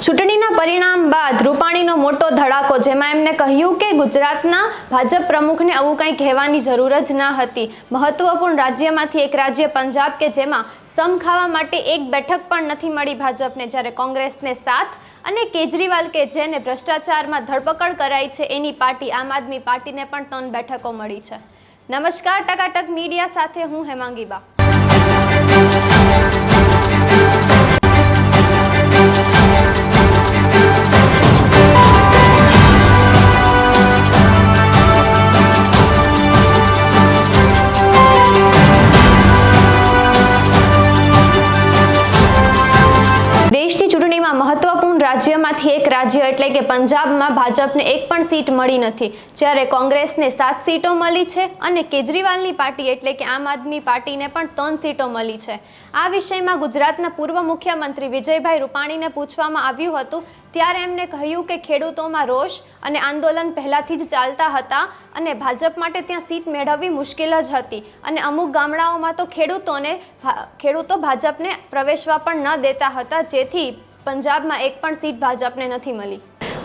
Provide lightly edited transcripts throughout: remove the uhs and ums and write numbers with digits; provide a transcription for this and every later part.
ચૂંટણીના પરિણામ બાદ રૂપાણીનો મોટો ધડાકો, જેમાં એમને કહ્યું કે ગુજરાતના ભાજપ પ્રમુખને આવું કંઈ કહેવાની જરૂર જ ન હતી. મહત્વપૂર્ણ રાજ્યમાંથી એક રાજ્ય પંજાબ કે જેમાં સમ ખાવા માટે એક બેઠક પણ નથી મળી ભાજપને, જ્યારે કોંગ્રેસને 7 અને કેજરીવાલ કે જેને ભ્રષ્ટાચારમાં ધરપકડ કરાઈ છે એની પાર્ટી આમ આદમી પાર્ટીને પણ 3 બેઠકો મળી છે. નમસ્કાર, ટકાટક મીડિયા સાથે હું હેમાંગી બા. દેશની ચૂંટણીમાં મહત્વપૂર્ણ રાજ્યમાંથી એક રાજ્ય એટલે કે પંજાબમાં ભાજપને એક પણ સીટ મળી નથી, જ્યારે કોંગ્રેસને 7 સીટો મળી છે અને કેજરીવાલની પાર્ટી એટલે કે આમ આદમી પાર્ટીને પણ 3 સીટો મળી છે. આ વિષયમાં ગુજરાતના પૂર્વ મુખ્યમંત્રી વિજયભાઈ રૂપાણીને પૂછવામાં આવ્યું હતું, ત્યારે એમને કહ્યું કે ખેડૂતોમાં રોષ અને આંદોલન પહેલાથી જ ચાલતા હતા અને ભાજપ માટે ત્યાં સીટ મેળવવી મુશ્કેલ જ હતી અને અમુક ગામડાઓમાં તો ખેડૂતો ભાજપને પ્રવેશવા પણ ન દેતા હતા, જેથી પંજાબમાં એક પણ સીટ ભાજપને નથી મળી.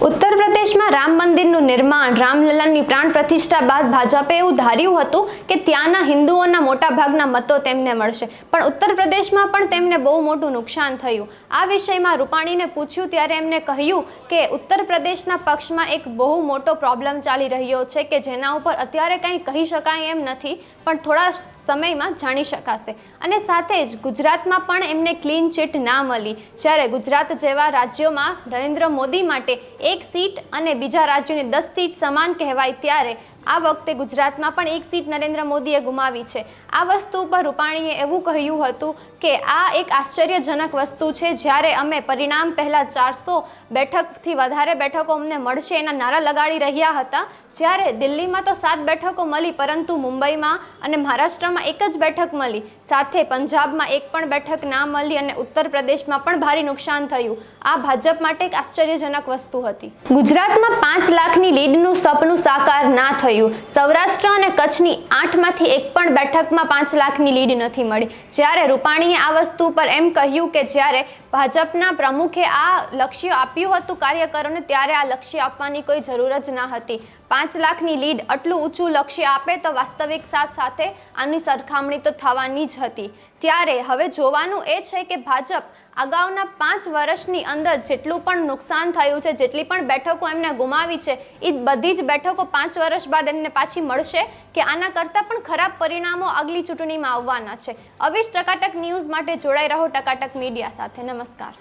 ઉત્તર પ્રદેશમાં રામ મંદિરનું નિર્માણ, રામલલ્લાની પ્રાણ પ્રતિષ્ઠા બાદ ભાજપે એવું ધાર્યું હતું કે ત્યાંના હિન્દુઓના મોટા ભાગના મતો તેમને મળશે, પણ ઉત્તર પ્રદેશમાં પણ તેમને બહુ મોટું નુકસાન થયું. આ વિષયમાં રૂપાણીને પૂછ્યું ત્યારે એમને કહ્યું કે ઉત્તર પ્રદેશના પક્ષમાં એક બહુ મોટો પ્રોબ્લેમ ચાલી રહ્યો છે કે જેના ઉપર અત્યારે કંઈ કહી શકાય એમ નથી, પણ થોડા સમયમાં જાણી શકાશે. અને સાથે જ ગુજરાતમાં પણ એમને ક્લીન ચીટ ના મળી, જ્યારે ગુજરાત જેવા રાજ્યોમાં નરેન્દ્ર મોદી માટે 1 સીટ અને બીજા રાજ્યોની 10 સીટ સમાન કહેવાય, ત્યારે આ વખતે ગુજરાતમાં પણ 1 સીટ નરેન્દ્ર મોદીએ ગુમાવી છે. આ વસ્તુ ઉપર રૂપાણીએ એવું કહ્યું હતું કે આ એક આશ્ચર્યજનક વસ્તુ છે. જ્યારે અમે પરિણામ પહેલાં 400 બેઠકથી વધારે બેઠકો અમને મળશે એના નારા લગાડી રહ્યા હતા, જ્યારે દિલ્હીમાં તો 7 બેઠકો મળી, પરંતુ મુંબઈમાં અને મહારાષ્ટ્રમાં 1 જ બેઠક મળી, સાથે પંજાબમાં 1 પણ બેઠક ના મળી અને ઉત્તર પ્રદેશમાં પણ ભારે નુકસાન થયું. આ ભાજપ માટે એક આશ્ચર્યજનક વસ્તુ હતી. ગુજરાતમાં 5 લાખની લીડનું સપનું સાકાર ના થયું. સૌરાષ્ટ્ર અને કચ્છની 8માંથી 1 પણ બેઠકમાં 5 લાખની લીડ નથી મળી, જ્યારે રૂપાણીએ આ વસ્તુ પર એમ કહ્યું કે જ્યારે ભાજપના પ્રમુખે આ લક્ષ્ય આપ્યું હતું કાર્યકરોને, ત્યારે આ લક્ષ્ય આપવાની કોઈ જરૂર જ ના હતી. 5 લાખની લીડ આટલું ઊંચું લક્ષ્ય આપે તો વાસ્તવિક સાથે આની સરખામણી તો થવાની જ હતી. ત્યારે હવે જોવાનું એ છે કે ભાજપ અગાઉના 5 વર્ષની અંદર જેટલું પણ નુકસાન થયું છે, જેટલી પણ બેઠકો એમને ગુમાવી છે, એ બધી જ બેઠકો 5 વર્ષ બાદ એમને પાછી મળશે કે આના કરતાં પણ ખરાબ પરિણામો આગલી ચૂંટણીમાં આવવાના છે. આવી જ ટકાટક ન્યૂઝ માટે જોડાઈ રહો ટકાટક મીડિયા સાથે. નમસ્કાર.